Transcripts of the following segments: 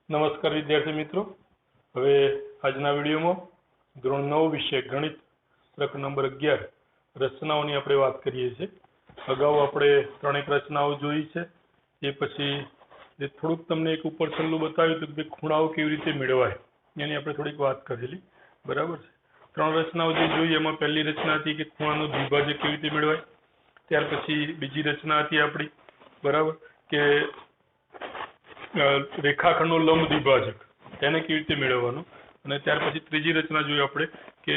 નમસ્કાર વિદ્યાર્થી મિત્રો, હવે આજના વિડીયોમાં ધોરણ 9 વિષય ગણિત પ્રકરણ નંબર 11 રચનાઓની આપણે વાત કરીએ છીએ। અગાઉ આપણે ત્રણેક રચનાઓ જોઈ છે। એ પછી જે થોડુંક તમને એક ઉપર છેલ્લું બતાવ્યું હતું કે ખૂણાઓ કેવી રીતે મેળવાય એની આપણે થોડીક વાત કરેલી, બરાબર છે। ત્રણ રચનાઓ જે જોઈ એમાં પહેલી રચના હતી કે ખૂણાનો દ્વિભાજક કેવી રીતે મેળવાય, ત્યાર પછી બીજી રચના હતી આપણી, બરાબર, કે રેખાખંડનો લંબ દ્વિભાજક એને કેવી રીતે મેળવવાનો, અને ત્યાર પછી ત્રીજી રચના જોઈ આપણે કે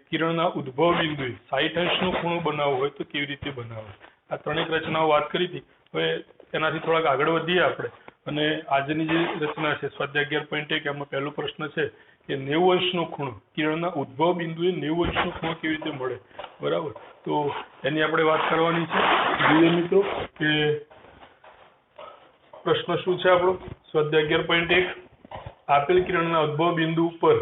કિરણના ઉદ્ભવ બિંદુએ 60 અંશનો ખૂણો બનાવવો હોય તો કેવી રીતે બનાવવો। આ ત્રણેક રચનાઓ વાત કરી હતી। હવે એનાથી થોડાક આગળ વધીએ આપણે અને આજની જે રચના છે સ્વાધ્યાય 11.1 એમાં પહેલો પ્રશ્ન છે કે 90 અંશનો ખૂણો, કિરણના ઉદ્ભવ બિંદુએ 90 અંશનો ખૂણો કેવી રીતે મળે, બરાબર। તો એની આપણે વાત કરવાની છે। જોઈએ મિત્રો કે પ્રશ્ન શું છે આપણો, સ્વાધ્યાય 11.1 આપેલ કિરણના ઉદ્ભવ બિંદુ પર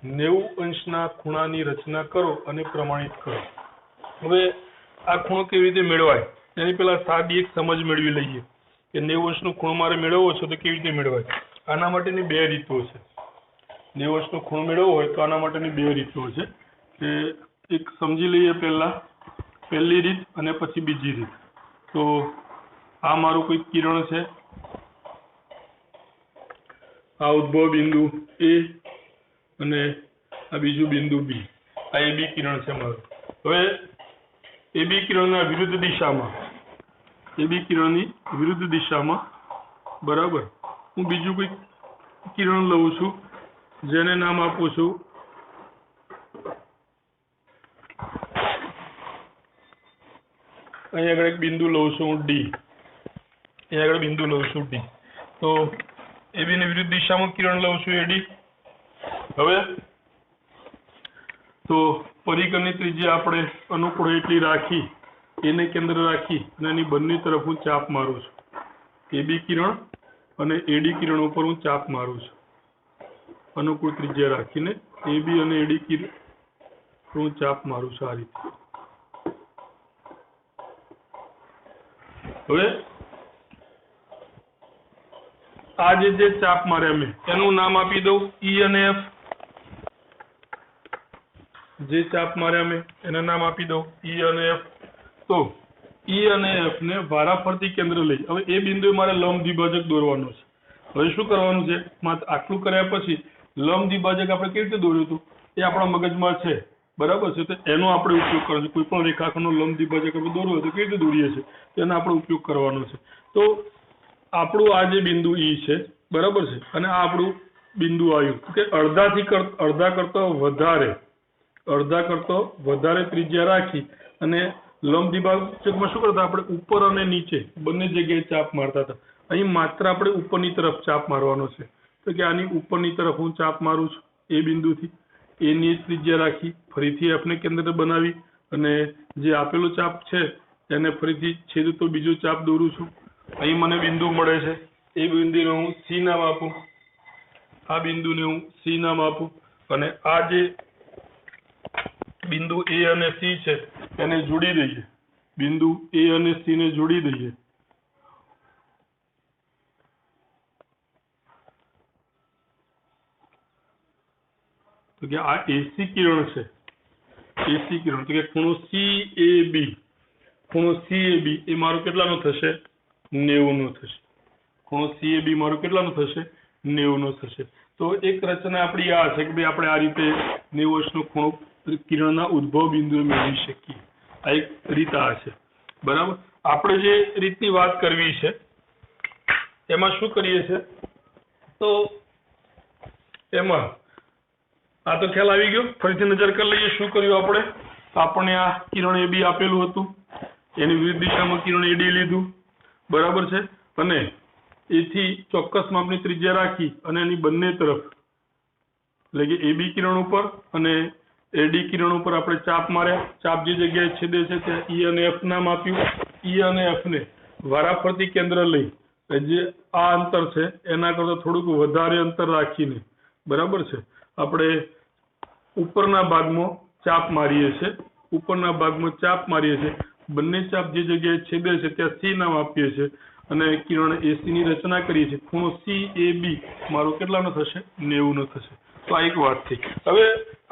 90 અંશના ખૂણાની રચના કરો અને પ્રમાણિત કરો। હવે આ ખૂણો કેવી રીતે મેળવાય એની પહેલા સાદી એક સમજ મેળવી લઈએ કે 90 અંશનો ખૂણો મારે મેળવવો છે તો કેવી રીતે મેળવાય। આના માટેની બે રીતો છે। 90 અંશનો ખૂણો મેળવવો હોય તો આના માટેની બે રીતો છે કે એક સમજી લઈએ પહેલી રીત અને પછી બીજી રીત। તો આ મારું કોઈ કિરણ છે, આ ઉદ્ભવ બિંદુ A અને આ બીજું બિંદુ B, આ AB કિરણ છે મારું। હવે AB કિરણના વિરુદ્ધ દિશામાં, AB કિરણની વિરુદ્ધ દિશામાં, બરાબર, હું બીજું કોઈ કિરણ લઉં છું જેને નામ આપું છું અહીં આગળ એક બિંદુ લઉં છું હું D, અહીં આગળ બિંદુ લઉં છું D। તો AB ની વિરુદ્ધ દિશામાં કિરણ લઉં છું AD। હવે તો પરિઘની ત્રિજ્યા આપણે અનુકૂળ એટલી રાખી, એને કેન્દ્ર રાખી અને એની બંને તરફ હું ચાપ મારું છું। AB કિરણ અને AD કિરણ ઉપર હું ચાપ મારું છું અનુકૂળ ત્રિજ્યા રાખીને, AB અને AD કિરણ હું ચાપ મારું છું આ રીતે। હવે આ જે ચાપ માર્યા મેં એનું નામ આપી દઉં E અને F। જે ચાપ માર્યા મેં એના નામ આપી દઉં E અને F। તો E અને F ને વારાફરતી કેન્દ્ર લઈ, હવે એ બિંદુએ મારે લંબ દ્વિભાજક દોરવાનો છે। હવે શું કરવાનું છે, માત્ર આટલું કર્યા પછી લંબ દ્વિભાજક આપણે કેવી રીતે દોર્યું હતું એ આપણા મગજમાં છે, બરાબર છે। તો એનો આપણે ઉપયોગ કરવાનો છે। કોઈ પણ રેખાખંડનો લંબ દ્વિભાજક આપણે દોરવો હોય તો કેવી રીતે દોરીએ છીએ તેનો આપણે ઉપયોગ કરવાનો છે। તો આપણું આ જે બિંદુ E છે, બરાબર છે, અને આ આપણું બિંદુ આવ્યું કે અડધા કરતો વધારે ત્રિજ્યા રાખી અને લંબ દ્વિભાજકમાં શું કરતા આપણે ઉપર અને નીચે બંને જગ્યાએ ચાપ મારતા હતા। અહીં માત્ર આપણે ઉપરની તરફ ચાપ મારવાનો છે। તો કે આની ઉપરની તરફ હું ચાપ મારું છું એ બિંદુથી, એની ત્રિજ્યા રાખી, ફરીથી F ને કેન્દ્ર બનાવી અને જે આપેલો ચાપ છે એને ફરીથી છેદતો બીજો ચાપ દોરું છું। અહીં મને બિંદુ મળે છે, એ બિંદુને હું C નામ આપું, આ બિંદુને હું C નામ આપું અને આ જે બિંદુ A અને C છે એને જોડી દઈએ, બિંદુ A અને C ને જોડી દઈએ। તો કે આ AC કિરણ છે, AC કિરણ, તો કે ખૂણો CAB એ મારો કેટલાનો થશે, 90 નો થશે। ખૂણો CAB મારો કેટલાનો થશે, 90 નો થશે। તો એક રચના આપણી આ છે કે ભાઈ આપણે આ રીતે 90 અંશનો ખૂણો કિરણના ઉદ્ભવ બિંદુએ મેળવી શકીએ। આ એક રીત આ છે, બરાબર। આપણે જે રીતની વાત કરવી છે એમાં શું કરીએ છે, તો એમાં આ તો ખ્યાલ આવી ગયો। ફરીથી નજર કરી લઈએ શું કર્યું આપણે આ કિરણ AB આપેલું હતું, એની વિરુદ્ધ દિશામાં કિરણ AD લીધું, બરાબર છે, અને એથી ચોક્કસ માપની ત્રિજ્યા રાખી અને એની બંને તરફ એટલે કે AB કિરણ ઉપર અને AD કિરણ ઉપર આપણે ચાપ માર્યા। ચાપ જે જગ્યાએ છેદે છે ત્યાં E અને F નામ આપ્યું। E અને F ને વારાફરતી કેન્દ્ર લઈ જે આ અંતર છે એના કરતા થોડુંક વધારે અંતર રાખીને, બરાબર છે, આપણે ઉપરના ભાગમાં ચાપ મારીએ છીએ, બંને ચાપ જે જગ્યાએ છેદે છે ત્યાં C નામ આપીએ છીએ અને કિરણ એસી ની રચના કરીએ છીએ, ખૂણો CAB મારો કેટલાનો થશે? 90 નો થશે. તો આ એક વાત થઈ. હવે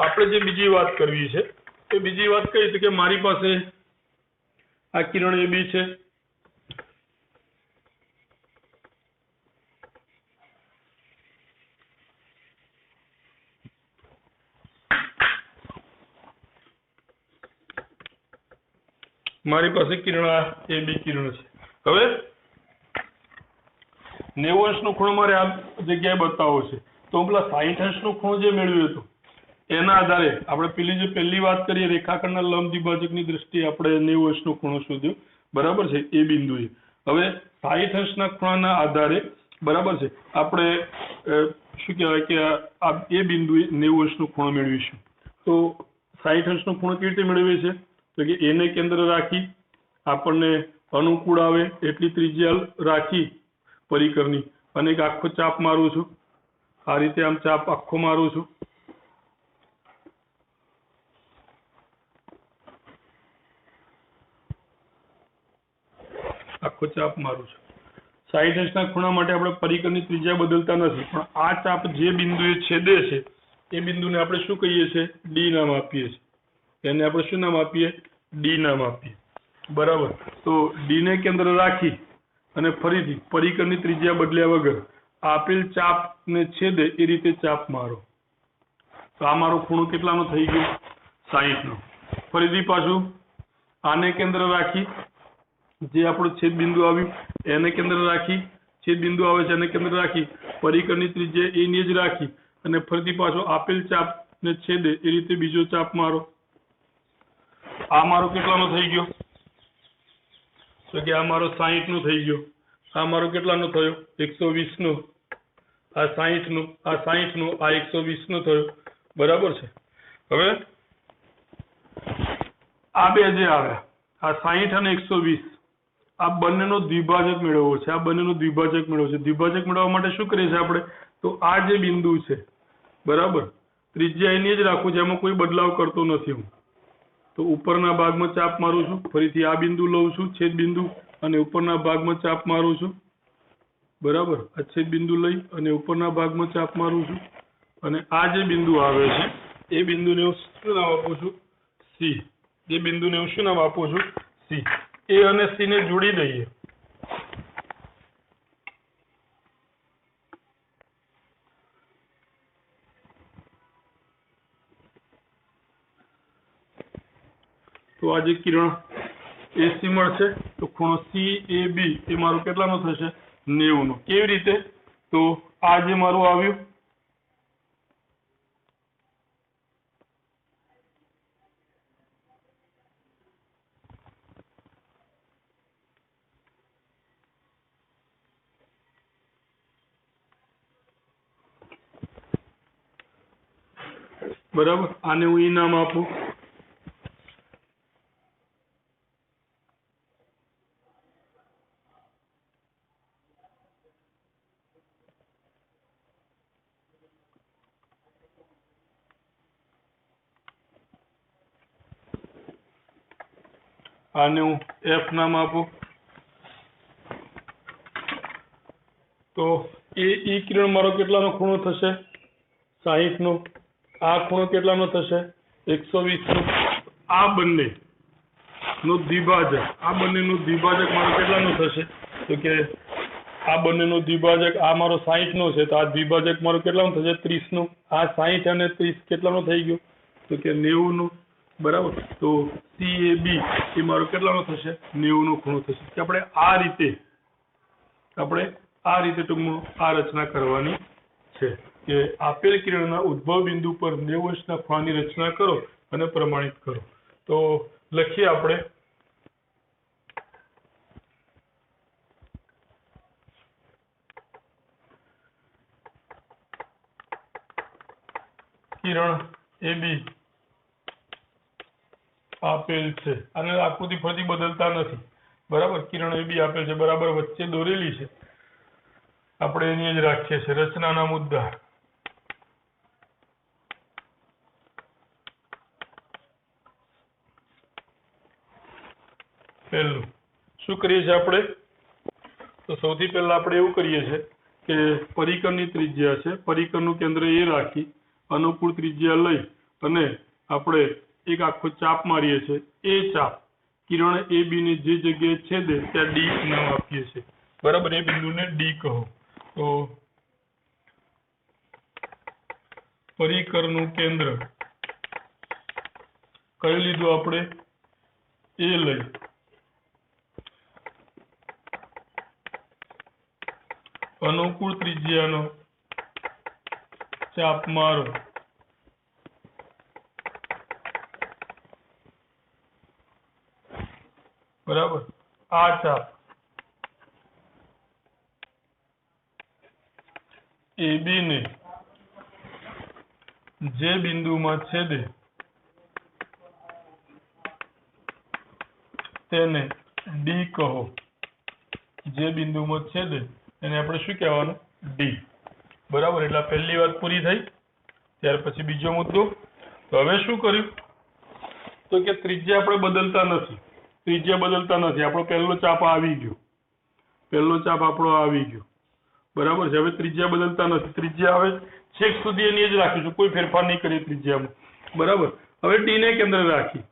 આપણે જે બીજી વાત કરવી છે, એ બીજી વાત કઈ છે કે મારી પાસે આ કિરણ AB છે, મારી પાસે કિરણ આ AB કિરણ છે. હવે 90 અંશનો ખૂણો મારે આ જગ્યાએ બતાવવો છે, તો પેલા 60 અંશનો ખૂણો જે મેળવ્યો હતો એના આધારે આપણે પહેલી વાત કરીએ, રેખાખંડના લંબ દ્વિભાજકની દ્રષ્ટિએ આપણે 90 અંશનો ખૂણો શોધ્યો, બરાબર છે, એ બિંદુએ. હવે 60 અંશના ખૂણાના આધારે, બરાબર છે, આપણે શું કહેવાય કે આ એ બિંદુએ 90 અંશનો ખૂણો મેળવીશું. તો 60 અંશનો ખૂણો કેવી રીતે મેળવીએ છીએ? તો કે એને કેન્દ્ર રાખી આપણને અનુકૂળ આવે એટલી ત્રિજ્યા રાખી પરિકરની અને એક આખો ચાપ મારું છું, આ રીતે આમ ચાપ આખો મારું છું, આખો ચાપ મારું છું. 60 અંશના ખૂણા માટે આપણે પરિકરની ત્રિજ્યા બદલતા નથી, પણ આ ચાપ જે બિંદુએ છેદે છે એ બિંદુને આપણે શું કહીએ છીએ? ડી નામ આપીએ છીએ. એને આપણે શું નામ આપીએ? ડી નામ આપીએ, બરાબર. તો ડી ને કેન્દ્ર રાખી અને ફરીથી પરિકરની ત્રિજ્યા બદલ્યા વગર આપેલ ચાપને છેદે એ રીતે ચાપ મારો. તો આ મારો ખૂણો કેટલાનો થઈ ગયો? 60 નો. ફરીથી પાછું આને કેન્દ્ર રાખી, જે આપણું છેદ બિંદુ આવ્યું એને કેન્દ્ર રાખી, છેદ બિંદુ આવે છે એને કેન્દ્ર રાખી, પરિકરની ત્રિજ્યા એની જ રાખી અને ફરીથી પાછો આપેલ ચાપને છેદે એ રીતે બીજો ચાપ મારો. આ મારો કેટલાનો થઈ ગયો? તો કે આ મારો 60 નો થઈ ગયો. આ મારો કેટલાનો થયો? 120 નો. આ 60 નો, આ 60 નો, આ 120 નો થયો, બરાબર છે. હવે આ બે જે આવ્યા, આ 60 અને 120, આ બંનેનો દ્વિભાજક મેળવવો છે. આ બંનેનો દ્વિભાજક મેળવવો છે. દ્વિભાજક મેળવવા માટે શું કરીએ છીએ આપણે? તો આ જે બિંદુ છે, બરાબર, ત્રિજ્યા એની જ રાખું છું, એમાં કોઈ બદલાવ કરતો નથી હું. તો ઉપરના ભાગમાં ચાપ મારું છું, ફરીથી આ બિંદુ લઉં છું, છેદ બિંદુ, અને ઉપરના ભાગમાં ચાપ મારું છું, બરાબર. આ છેદ બિંદુ લઈ અને ઉપરના ભાગમાં ચાપ મારું છું, અને આ જે બિંદુ આવે છે એ બિંદુને હું શું નામ આપું છું? C. એ બિંદુને હું શું નામ આપું છું? C. A અને C ને જોડી દઈએ. તો આ જે કિરણ AC મળશે, તો ખૂણો CAB એ મારો કેટલાનો થશે? 90 નો. કેવી રીતે? તો આ જે મારું આવ્યું, બરાબર, આને હું E નામ આપું. આને હું F નામ આપું. તો એ કિરણ મારો કેટલાનો ખૂણો થશે? 60 નો. આ ખૂણો કેટલાનો થશે? 120 નો. આ બંને નો દ્વિભાજક, આ બંનેનું દ્વિભાજક મારો કેટલાનો થશે? તો કે આ બંનેનું દ્વિભાજક, આ મારો 60 નો છે, તો આ દ્વિભાજક મારો કેટલાનો થશે? 30 નો. આ 60 અને 30 કેટલાનો થઈ ગયો? તો કે 90 નો, બરાબર. તો CAB એ મારો કેટલાનો થશે? 90 નો ખૂણો થશે. કે આપણે આ રીતે ટૂંકમાં આ રચના કરવાની છે કે આપેલ કિરણના ઉદ્ભવ બિંદુ પર 90 અંશના ખૂણાની રચના કરો અને પ્રમાણિત કરો. તો લખીએ આપણે, કિરણ AB આપેલ છે, અને આકૃતિ ફરીથી બદલતા નથી, બરાબર. કિરણ AB આપેલ છે, બરાબર, વચ્ચે દોરેલી છે, આપણે એની જ રાખીએ છીએ. રચનાના મુદ્દા, પહેલું શું કરીએ છીએ આપણે? તો સૌથી પહેલા આપણે એવું કરીએ છીએ કે પરિકરની ત્રિજ્યા છે, પરિકરનું કેન્દ્ર એ રાખી અનુકૂળ ત્રિજ્યા લઈ અને આપણે એક આખો ચાપ મારીએ છીએ. એ ચાપ કિરણ એ બી ને જે જગ્યાએ છેદે ત્યાં ડી નામ આપીએ છીએ. બરાબર, એ બિંદુને ડી કહો. તો પરિકરનું કેન્દ્ર કયું લીધું આપણે? એ લઈ અનુકૂળ ત્રિજ્યાનો ચાપ મારો. બરાબર, આ ચાપ AB ને જે બિંદુમાં છેદે તેને ડી કહો. જે બિંદુમાં છેદે એને આપણે શું કહેવાનું? ડી. બરાબર, એટલે પહેલી વાત પૂરી થઈ. ત્યાર પછી બીજો મુદ્દો. તો હવે શું કર્યું? તો કે ત્રિજ્યા આપણે બદલતા નથી. આપણો પહેલો ચાપ આવી ગયો. બરાબર છે. હવે ત્રિજ્યા બદલતા નથી. ત્રિજ્યા હવે છેક સુધી એની જ રાખીશું, કોઈ ફેરફાર નહીં કરીએ ત્રિજ્યામાં. બરાબર, હવે ડી ને કેન્દ્ર રાખી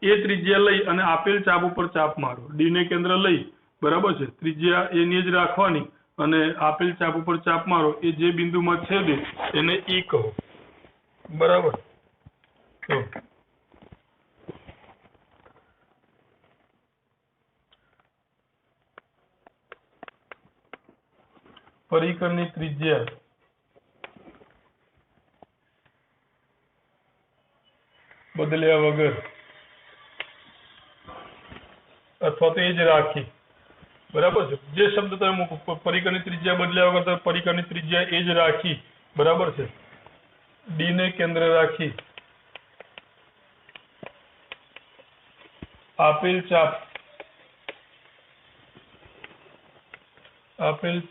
એ ત્રિજ્યા લઈ અને આપેલ ચાપ ઉપર ચાપ મારો. ડી ને કેન્દ્ર લઈ, બરાબર છે, ત્રિજ્યા એની જ રાખવાની અને આપેલ ચાપ ઉપર ચાપ મારો. એ જે બિંદુમાં છેદે એને ઈ કહો. બરાબર, તો પરિકરની ત્રિજ્યા બદલ્યા વગર અથવા તો એ જ રાખી. બરાબર છે, જે શબ્દ તમે મૂકો, પરિકરની ત્રિજ્યા બદલ્યા વગર, તો પરિકરની ત્રિજ્યા એ જ રાખી. બરાબર છે, ડી ને કેન્દ્ર રાખી આપેલ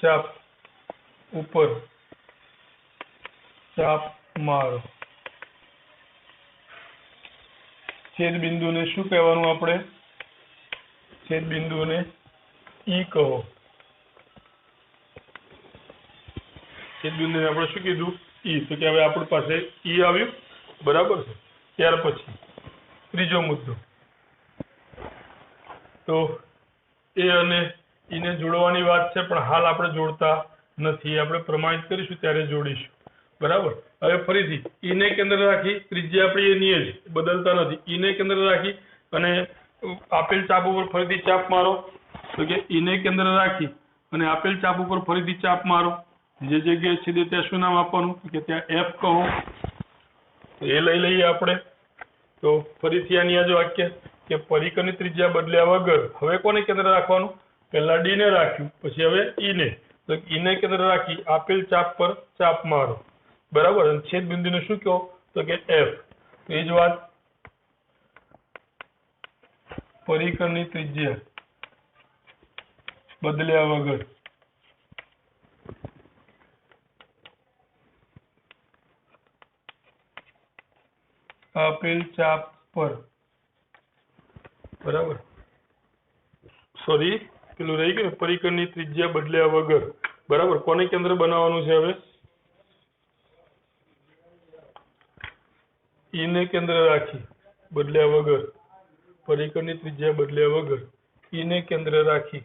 ચાપ ઉપર ચાપ મારો. છેદ બિંદુને શું કહેવાનું આપણે? છેદ બિંદુને ઈ કહો. છેદ બિંદુને આપણે શું કીધું? ઈ. તો કે હવે આપણી પાસે ઈ આવ્યું. બરાબર છે. ત્યાર પછી ત્રીજો મુદ્દો. તો એ અને ઈને જોડવાની વાત છે, પણ હાલ આપણે જોડતા નથી. આપણે પ્રમાણિત કરીશું ત્યારે જોડીશું. બરાબર, હવે ફરીથી ઈને કેન્દ્ર રાખી, ત્રિજ્યા આપણી એની જ બદલતા નથી. ઈને કેન્દ્ર રાખી અને આપેલ ચાપ ઉપર ફરીથી ચાપ મારો. તો કે ઈને કેન્દ્ર રાખી અને આપેલ ચાપ ઉપર ફરીથી ચાપ મારો. જે જગ્યાએ છેદે ત્યાં શું નામ આપવાનું? કે ત્યાં F કહો. એ લઈ લઈએ આપણે. તો ફરીથી આની આ જ વાક્ય કે પરિકરની ત્રિજ્યા બદલ્યા વગર હવે કોને કેન્દ્ર રાખવાનું? પહેલા ડી ને રાખ્યું, પછી હવે ઈ ને. તો ઈ ને કેન્દ્ર રાખી આપેલ ચાપ પર ચાપ મારો. બરાબર, અને છેદ બિંદુને શું કહો? તો કે F. તો એ જ વાત, પરિકરની ત્રિજ્યા બદલ્યા વગર આપેલ ચાપ પર, બરાબર, સોરી પેલું રહી ગયું, પરિકરની ત્રિજ્યા બદલ્યા વગર. બરાબર, કોને કેન્દ્ર બનાવવાનું છે હવે? ઈ ને કેન્દ્ર રાખી બદલ્યા વગર, પરિકરની ત્રિજ્યા બદલ્યા વગર ઈ ને કેન્દ્ર રાખી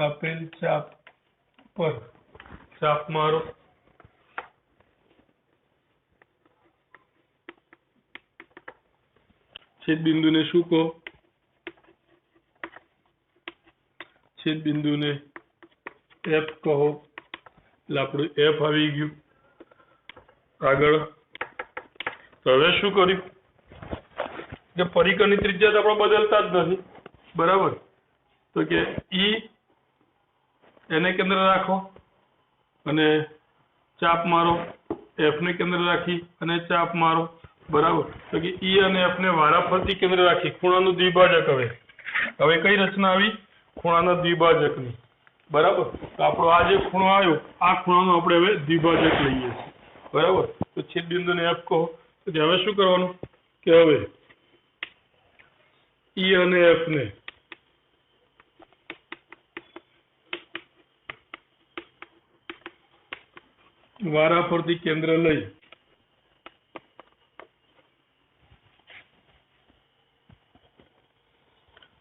આપેલ ચાપ પર ચાપ મારો. છેદ બિંદુને શું કહો? છેદ બિંદુને F કહો. એટલે આપણું F આવી ગયું. આગળ તો હવે શું કર્યું કે પરિકરની ત્રિજ્યા તો આપણે બદલતા જ નથી. બરાબર, તો કે ઈ એને કેન્દ્ર રાખો અને ચાપ મારો. F ને કેન્દ્ર રાખી અને ચાપ મારો. બરાબર, તો કે ઈ અને F ને વારાફરતી કેન્દ્ર રાખી ખૂણાનું દ્વિભાજક. હવે કઈ રચના આવી? ખૂણાના દ્વિભાજકની. બરાબર, તો આપણો આ જે ખૂણો આવ્યો, આ ખૂણાનો આપણે હવે દ્વિભાજક લઈએ છીએ. बराबर। तो छेद बिंदु ने एफ कहो तो हवे शुं करवानुं के हवे ई अने एफ ने वाराफरती केंद्र लई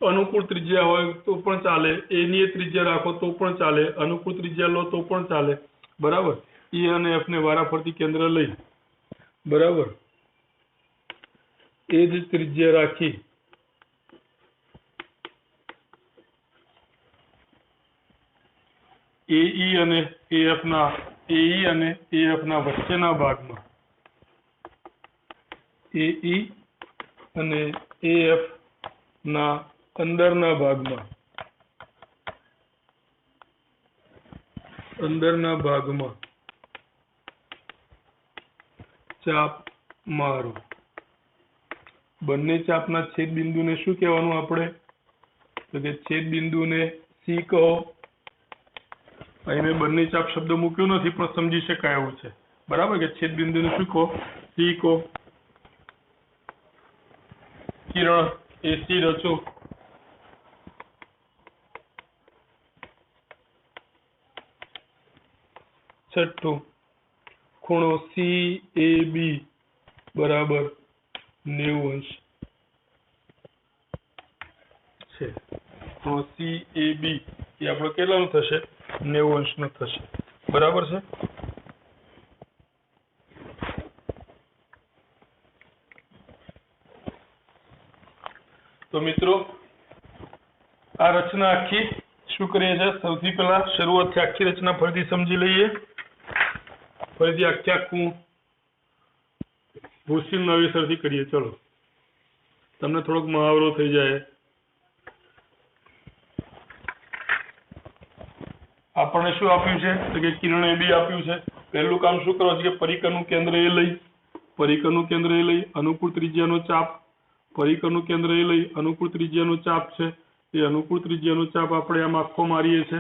अनुकूल त्रिज्या होय तो पण चाले, ए ની ત્રિજ્યા રાખો તો પણ ચાલે, अनुकूल त्रिज्या लो तो पण चाले, बराबर। ई અને एफ ने वाराफरती केंद्र लई बराबर ए ज त्रिज्या राखी एई અને एएफ ना एई અને एएफ ना વચ્ચેના ભાગમાં एई અને एएफ ના અંદરના ભાગમાં ચાપ મારો। બંને ચાપના છેદ બિંદુને શું કહેવાનું આપણે તો કે છેદ બિંદુને સી કહો। અહીં મેં બંને ચાપ શબ્દ મૂક્યો નથી પણ સમજી શકાય એવું છે, બરાબર કે છેદ બિંદુને શું કહો સી કહો। કિરણ એસી રચો छठो खूणो CAB बराबर 90 अंश छे। खूणो CAB ये आपणो केटलानो थशे 90 अंशनो थशे, बराबर छे। तो मित्रों आ रचना आखी शुं करीए छे सौथी पहेला शरूआतथी आखी रचना फरीथी समजी लईए। फरीथी आखे आखुं भूसीन नवेसरथी करीए। चलो तमने थोड़ोक मुहावरो थई जाए। आपणे शुं आप्युं छे तो के किरणे बी आप्युं छे। पहेલું काम शुं करवानुं छे के परिकरનું केंद्र ए लई अनुकूल त्रिज्याનો चाप परिकरનું केंद्र ए लई अनुकूल त्रिज्याનો चाप छे ए अनुकूल त्रिज्याનો चाप આપણે આમ આખો મારીએ છે,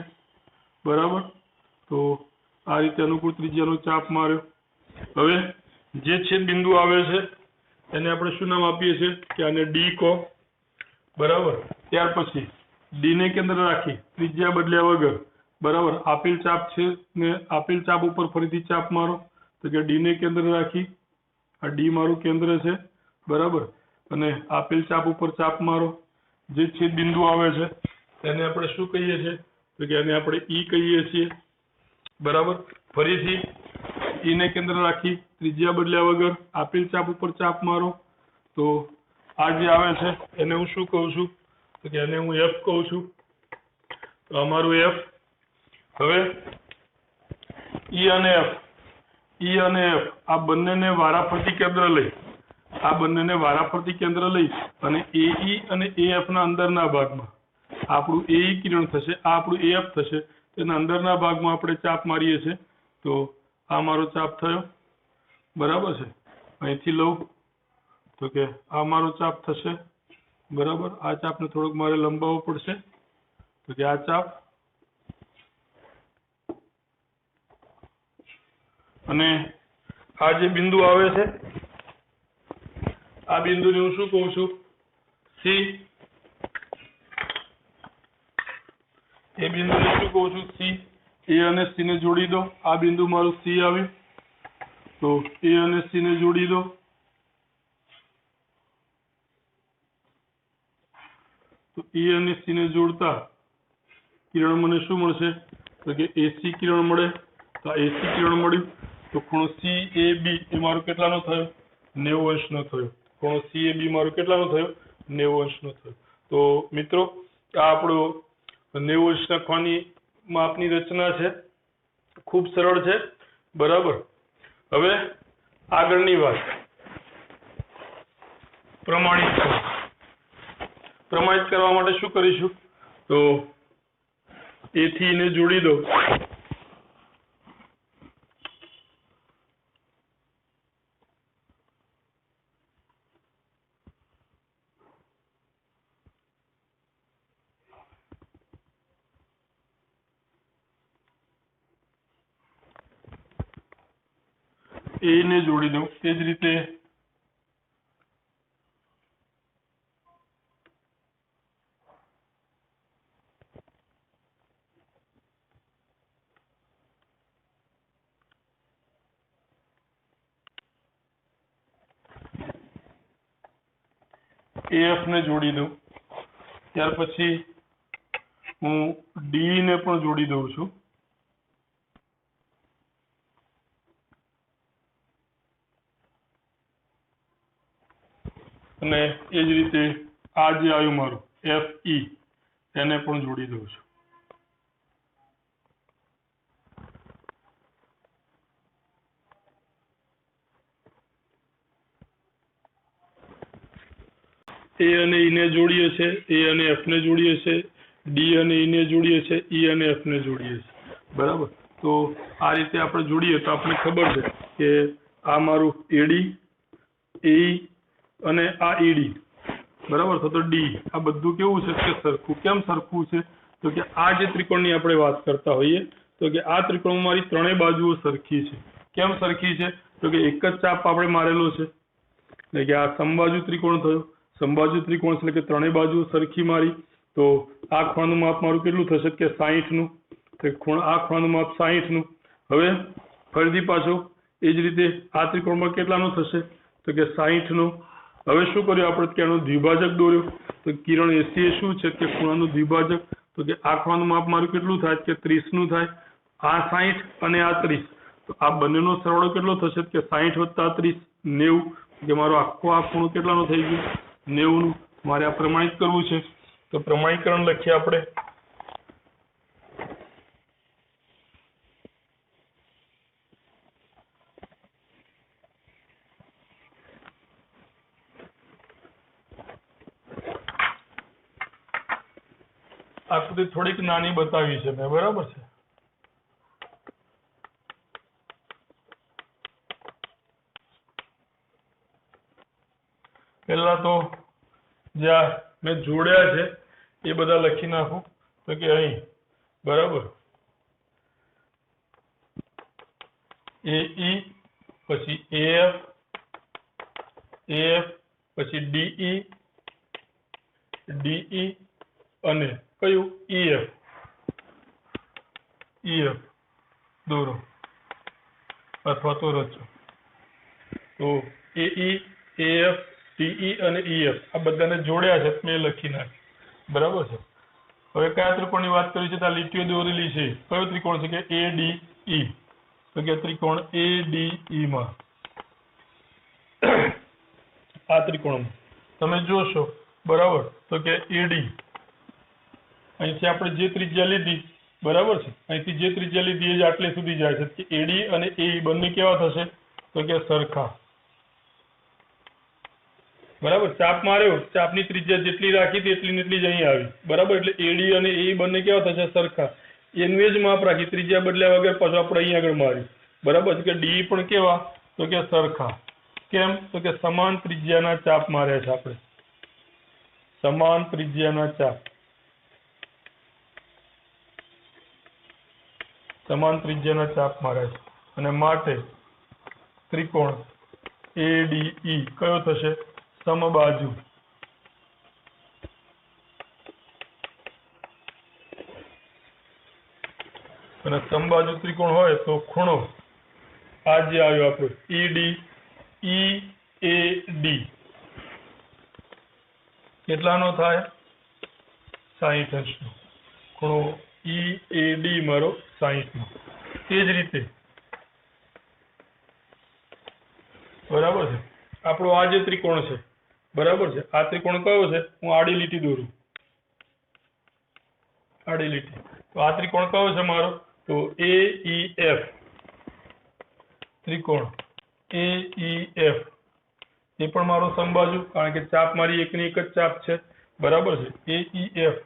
બરાબર। તો આ રીતે अनुकूल त्रिज्याનો ચાપ માર્યો। હવે જે છેદ બિંદુ આવે છે એને આપણે શું નામ આપીએ છીએ કે આને ડી કહો, બરાબર। ત્યાર પછી ડી ને કેન્દ્ર રાખી ત્રિજ્યા બદલ્યા વગર, બરાબર, આપેલ ચાપ છે ને આપેલ ચાપ ઉપર ફરીથી ચાપ મારો તો કે ડી ને કેન્દ્ર રાખી આ ડી મારું કેન્દ્ર છે, બરાબર, અને આપેલ ચાપ ઉપર ચાપ મારો। જે છેદ બિંદુ આવે છે એને આપણે શું કહીએ છીએ તો કે એને આપણે ઈ કહીએ છીએ, બરાબર। ફરીથી ઈ ને કેન્દ્ર રાખી ત્રિજ્યા બદલ્યા વગર આપેલ ચાપ ઉપર ચાપ મારો તો આ જે આવે છે એને હું શું કહું છું તો કે એને હું એફ કહું છું। તો અમારું એફ। હવે ઈ અને એફ આ બંનેને વારાફરતી કેન્દ્ર લઈ અને એઈ અને એએફ ના અંદરના ભાગમાં આપણું એઈ કિરણ થશે, આ આપણું એએફ થશે, તેના અંદરના ભાગમાં આપણે ચાપ મારીએ છીએ। તો આ મારો ચાપ થયો, બરાબર છે। અહીંથી લઉં તો કે આ મારો ચાપ થશે, બરાબર। આ ચાપને થોડોક મારે લંબાવવો પડશે તો કે આ ચાપ અને આ જે બિંદુ આવે છે આ બિંદુને હું શું કહું છું સી। એ બિંદુને શું કહું છું સી। એ અને સી ને જોડી દો। આ બિંદુ મારું સી આવ્યું તો એ અને સી ને જોડી દો। તો એ અને સી ને જોડતા કિરણ મને શું મળશે તો કે એસી કિરણ મળે। તો એસી કિરણ મળ્યું તો ખૂણો CAB એ મારો કેટલાનો થયો 90 અંશનો થયો। ખૂણો CAB મારો કેટલાનો થયો 90 અંશનો થયો। તો મિત્રો આ આપણો 90 અંશના ખૂણાની માપની રચના છે, ખૂબ સરળ છે, બરાબર। હવે આગળની વાત પ્રમાણિત કરવા માટે શું કરીશું તો એ થી ને જોડી દો। એ ને જોડી દઉં એ જ રીતે AF ને જોડી દઉં ત્યાર પછી હું ડી ને પણ જોડી દઉં છું અને એ જ રીતે આ જે આવ્યું મારું FE એને પણ જોડી દઉં છું A અને E ને જોડીએ છે A અને F ને જોડીએ છે D અને E ને જોડીએ છે E અને F ને જોડીએ છે બરાબર તો આ રીતે આપણે જોડીએ તો આપણને ખબર છે કે આ મારું AD AE અને આ ED બરાબર તો D આ બધું કેવું છે કે સરખું કેમ સરખું છે તો કે આ જે ત્રિકોણની આપણે વાત કરતા હોઈએ તો કે આ ત્રિકોણમાં મારી ત્રણેય બાજુઓ સરખી છે કેમ સરખી છે તો કે એક જ ચાપ આપણે મારેલો છે એટલે કે આ સમબાજુ ત્રિકોણ થયો સમબાજુ ત્રિકોણ એટલે કે ત્રણેય બાજુ સરખી મારી તો આ ખૂણાનું માપ મારું કેટલું થશે કે 60 નું તો આ ખૂણાનું માપ 60 નું હવે ફરીથી પાછો એ જ રીતે આ ત્રિકોણમાં કેટલાનું થશે તો કે 60 નું હવે શું કર્યું આપણે કે આનો દ્વિભાજક દોર્યો તો કિરણ AC એ શું છે કે ખૂણાનું દ્વિભાજક તો કે આ ખૂણાનું માપ મારું કેટલું થાય કે 30 નું થાય આ 60 અને આ 30 તો આ બંનેનો સરવાળો કેટલો થશે કે 60 + 30 90 કે મારો આખો આ ખૂણો કેટલાનો થઈ ગયો 90 નું મારે આ પ્રમાણિત કરવું છે તો પ્રમાણીકરણ લખીએ આપણે આકૃતિ થોડીક નાની બતાવી છે મેં બરાબર છે પહેલા તો જ્યાં મેં જોડ્યા છે એ બધા લખી નાખું તો કે અહીં બરાબર AE પછી AF પછી DE અને કયું EF દોરો અથવા તો રચો તો AE AF DE અને EF આ બધાને જોડ્યા છે મેં લખી નાખ્યું બરાબર છે હવે કયા ત્રિકોણની વાત કરી છે તો આ લીટીઓ દોરેલી છે કયો ત્રિકોણ છે કે ADE તો કે ત્રિકોણ ADE માં આ ત્રિકોણમાં તમે જોશો બરાબર તો કે AD અહીંથી આપણે જે ત્રિજ્યા લીધી બરાબર છે અહીંથી જે ત્રિજ્યા લીધી એ જ આટલે સુધી જાય છે કે AD અને AE બંને કેવા થશે તો કે સરખા બરાબર ચાપ માર્યો ચાપની ત્રિજ્યા જેટલી રાખી હતી એટલી ને એટલી જ અહીં આવી બરાબર એટલે AD અને AE બંને કેવા થશે સરખા એનું જ માપ રાખી ત્રિજ્યા બદલ્યા વગર પાછું આપણે અહીં આગળ માર્યું બરાબર કે DE પણ કેવા તો કે સરખા કેમ તો કે સમાન ત્રિજ્યાના ચાપ માર્યા છે આપણે સમાન ત્રિજ્યાના ચાપ સમાન ત્રિજ્યાના ચાપ માર્યા છે અને માટે ત્રિકોણ ADE કયો થશે સમબાજુ અને સમબાજુ ત્રિકોણ હોય તો ખૂણો આ જે આવ્યો આપણો EAD કેટલાનો થાય 60 અંશનો ખૂણો EAD મારો 60 નો તે જ રીતે બરાબર છે આપણો આ જે ત્રિકોણ છે બરાબર છે આ ત્રિકોણ કયો છે હું આડી લીટી દોરું આડી લીટી તો આ ત્રિકોણ કયો છે મારો તો AEF ત્રિકોણ AEF એ પણ મારો સમબાજુ કારણ કે ચાપ મારી એકની એક જ ચાપ છે બરાબર છે AEF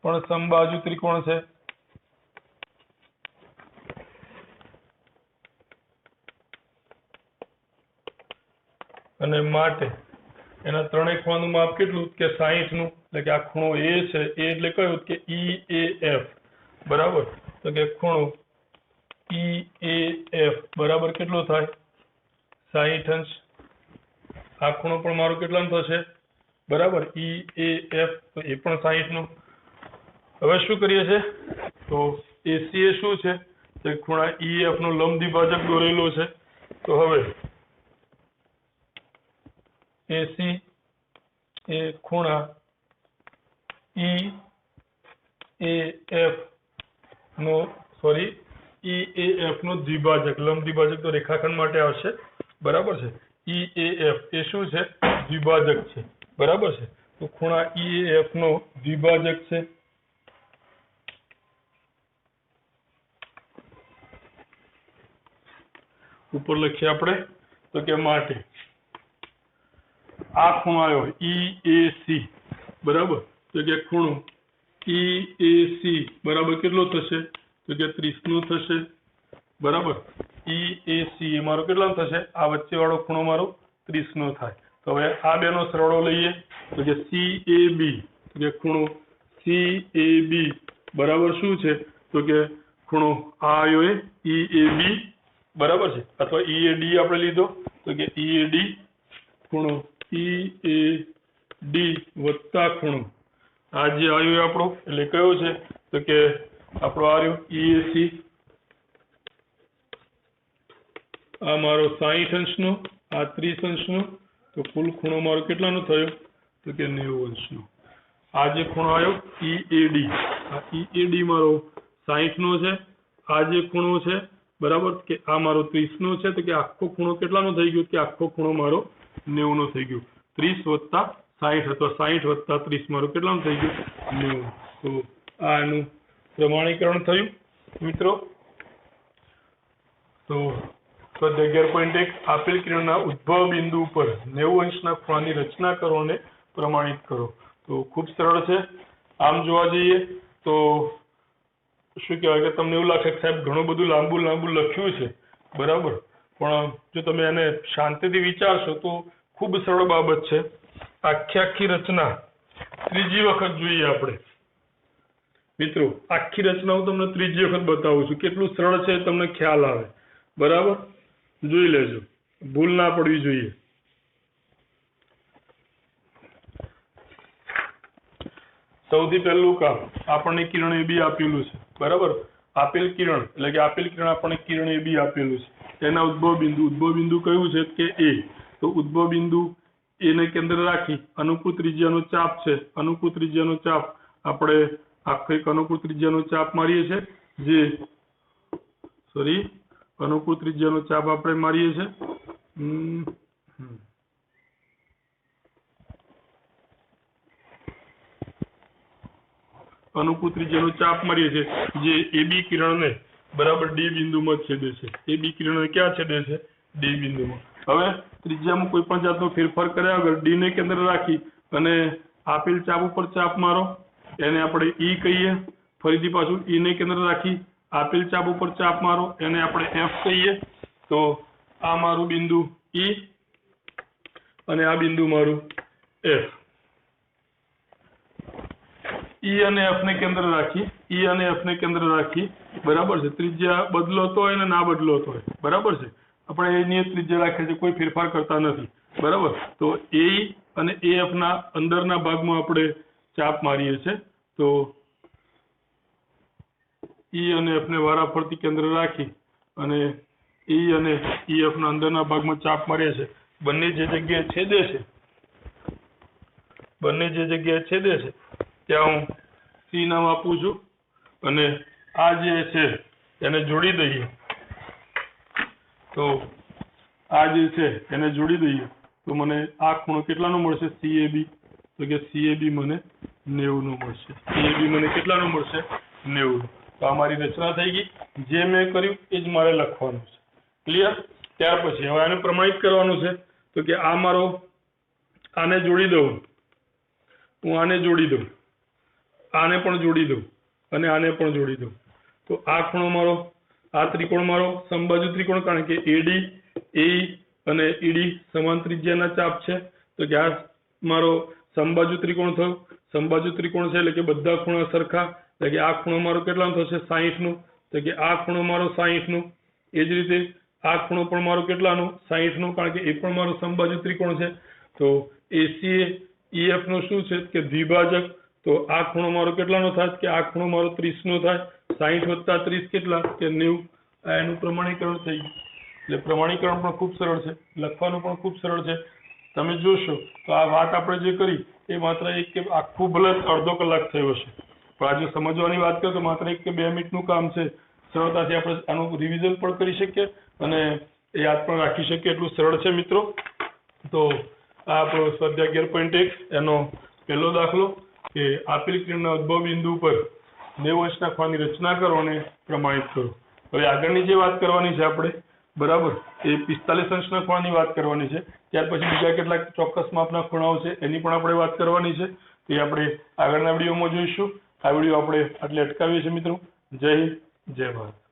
પણ સમબાજુ ત્રિકોણ છે અને માટે એના ત્રણેય ખૂણાનું માપ કેટલું કે 60 નું એટલે કે આ ખૂણો A છે એ એટલે કયું કે EAF બરાબર તો કે ખૂણો EAF બરાબર કેટલો થાય 60 અંશ, આ ખૂણો પણ મારો કેટલાનો થશે બરાબર EAF, તો એ પણ 60 નો. હવે શું કરીએ છે તો AC એ શું છે તે ખૂણા EF નો લંબ દ્વિભાજક દોરેલો છે. તો હવે AC એ ખૂણા EAF નો દ્વિભાજક, લંબ દ્વિભાજક તો રેખાખંડ માટે આવશે બરાબર છે. EAF એ શું છે દ્વિભાજક છે બરાબર છે. તો ખૂણા EAF નો દ્વિભાજક છે. ઉપર લખીએ આપણે તો કે માટે આ ખૂણો આવ્યો EAC બરાબર, તો કે ખૂણો EAC બરાબર કેટલો થશે તો કે 30 નો થશે બરાબર. EAC એ મારો કેટલો થશે, આ વચ્ચે વાળો ખૂણો મારો 30 નો થાય. તો હવે આ બેનો સરવાળો લઈએ તો કે CAB, તો કે ખૂણો CAB બરાબર શું છે તો કે ખૂણો આ આવ્યો EAB બરાબર છે, અથવા EAD આપણે લીધો તો કે EAD ખૂણો EAD વત્તા ખૂણો આ જે આવ્યો આપણો એટલે કયો છે તો કે આપણો આવ્યો EAC, આ મારો 60 અંશનો, આ 30 અંશનો, તો કુલ ખૂણો મારો કેટલાનો થયો તો કે 90 અંશનો. આ જે ખૂણો આવ્યો EAD, આ EAD મારો 60 નો છે. આ જે ખૂણો છે બરાબર કે આ મારો 30 નો છે, તો કે આખો ખૂણો કેટલાનો થઈ ગયો કે આખો ખૂણો મારો 90 નો થઈ ગયો. 30 વત્તા 60 અથવા 60 વત્તા 30 મારો કેટલાનો થઈ ગયો 90. તો આ એનું પ્રમાણીકરણ થયું મિત્રો. તો સ્વાધ્યાય 11.1 આપેલ કિરણના ઉદ્ભવ બિંદુ ઉપર 90 અંશના ખૂણાની રચના કરો અને પ્રમાણિત કરો. તો ખૂબ સરળ છે. આમ જોવા જઈએ તો શું કહેવાય કે તમને એવું લાગે કે સાહેબ ઘણું બધું લાંબુ લખ્યું છે બરાબર, પણ જો તમે એને શાંતિથી વિચારશો તો ખૂબ સરળ બાબત છે. આખી રચના ત્રીજી વખત જોઈએ આપણે મિત્રો. આખી રચના હું તમને ત્રીજી વખત બતાવું છું, કેટલું સરળ છે તમને ખ્યાલ આવે બરાબર. જોઈ લેજો, ભૂલ ના પડવી જોઈએ. સૌથી પહેલું કામ, આપણને કિરણ AB આપેલું છે બરાબર. આપેલ કિરણ એટલે કે આપેલ કિરણ આપણને કિરણ AB આપેલું છે. તેના ઉદ્ભવ બિંદુ કયું છે કે A. તો ઉદ્ભવ બિંદુ A ને કેન્દ્ર રાખી અનુકૂળ ત્રિજ્યાનો ચાપ છે. અનુકૂળ ત્રિજ્યાનો ચાપ આપણે આખો એક અનુકૂળ ત્રિજ્યાનો ચાપ મારીએ છીએ, અનુકૂળ ત્રિજ્યાનો ચાપ આપણે મારીએ છીએ. અનુકૂળ ત્રિજ્યાનો ચાપ મારીએ છીએ જે AB કિરણને બરાબર D બિંદુમાં છેદે છે. AB કિરણને ક્યાં છેદે છે D બિંદુમાં. હવે ત્રિજ્યામાં કોઈ પણ જાતનો ફેરફાર કર્યા વગર D ને કેન્દ્ર રાખી અને આપેલ ચાપ ઉપર ચાપ મારો, એને આપણે E કહીએ. ફરીથી પાછું E ને કેન્દ્ર રાખી આપેલ ચાપ ઉપર ચાપ મારો, એને આપણે F કહીએ. તો આ મારું બિંદુ E અને આ બિંદુ મારું F. E અને F ને કેન્દ્ર રાખી બરાબર છે. ત્રિજ્યા બદલાતો હોય ને ના બદલાતો હોય બરાબર છે. આપણે એની ત્રિજ્યા રાખીએ છીએ, કોઈ ફેરફાર કરતા નથી બરાબર. તો AE અને AF ના અંદરના ભાગમાં આપણે ચાપ મારીએ છીએ. તો E અને F ને વારાફરતી કેન્દ્ર રાખી અને E અને EF ના અંદરના ભાગમાં ચાપ મારીએ છીએ. બંને જે જગ્યાએ છેદે છે ત્યાં હું C નામ આપું છું અને આ જે છે એને જોડી દઈએ. તો આ જે છે એને જોડી દઈએ તો મને આ ખૂણો કેટલાનો મળશે CAB, તો કે CAB મને 90 નો મળશે. CAB મને કેટલાનો મળશે 90. તો આ મારી રચના થઈ ગઈ. જે મેં કર્યું એ જ મારે લખવાનું છે. ક્લિયર. ત્યાર પછી હવે આને પ્રમાણિત કરવાનું છે. તો કે આ મારો આને જોડી દઉં, હું આને જોડી દઉં, આને પણ જોડી દઉં અને આને પણ જોડી દઉં. તો આ ખૂણો મારો, આ ત્રિકોણ મારો સમબાજુ ત્રિકોણ, કારણ કે AD AE અને ED સમાન ત્રિજ્યાના ચાપ છે. તો કે આ મારો સમબાજુ ત્રિકોણ થયો. સમબાજુ ત્રિકોણ છે એટલે કે બધા ખૂણા સરખા, એટલે કે આ ખૂણો મારો કેટલાનો થશે 60 નો, તો કે આ ખૂણો મારો 60 નો. એ જ રીતે આ ખૂણો પણ મારો કેટલાનો 60 નો, કારણ કે એ પણ મારો સમબાજુ ત્રિકોણ છે. તો ACA EF નો શું છે કે દ્વિભાજક. તો આ ખૂણો મારો કેટલાનો થાય કે આ ખૂણો મારો 30 નો થાય. 60 + 30 કેટલા કે 90. આ એનું પ્રમાણીકરણ થઈ ગયું. એટલે પ્રમાણીકરણ પણ ખૂબ સરળ છે, લખવાનું પણ ખૂબ સરળ છે. તમે જોશો તો આ વાત આપણે જે કરી એ માત્ર એક કે આખું ભલે અડધો કલાક થયો હશે, પણ આજે સમજવાની વાત કરીએ તો માત્ર 1 કે 2 મિનિટનું કામ છે. સરળતાથી આપણે આનું રિવિઝન પણ કરી શકીએ અને યાદ પણ રાખી શકીએ, એટલું સરળ છે મિત્રો. તો આ આપણો સ્વાધ્યાય 11.1 એનો પહેલો દાખલો કે આપેલ કિરણના ઉદ્ભવ બિંદુ પર 90 અંશના ખૂણાની રચના કરો અને પ્રમાણિત કરો. હવે આગળની જે વાત કરવાની છે આપણે, બરાબર, એ 45 અંશના ખૂણાની વાત કરવાની છે. ત્યાર પછી બીજા કેટલાક ચોક્કસ માપના ખૂણાઓ છે એની પણ આપણે વાત કરવાની છે. તે આપણે આગળના વિડીયોમાં જોઈશું. આ વિડીયો આપણે આટલે અટકાવીએ છીએ મિત્રો. જય હિન્દ, જય ભારત.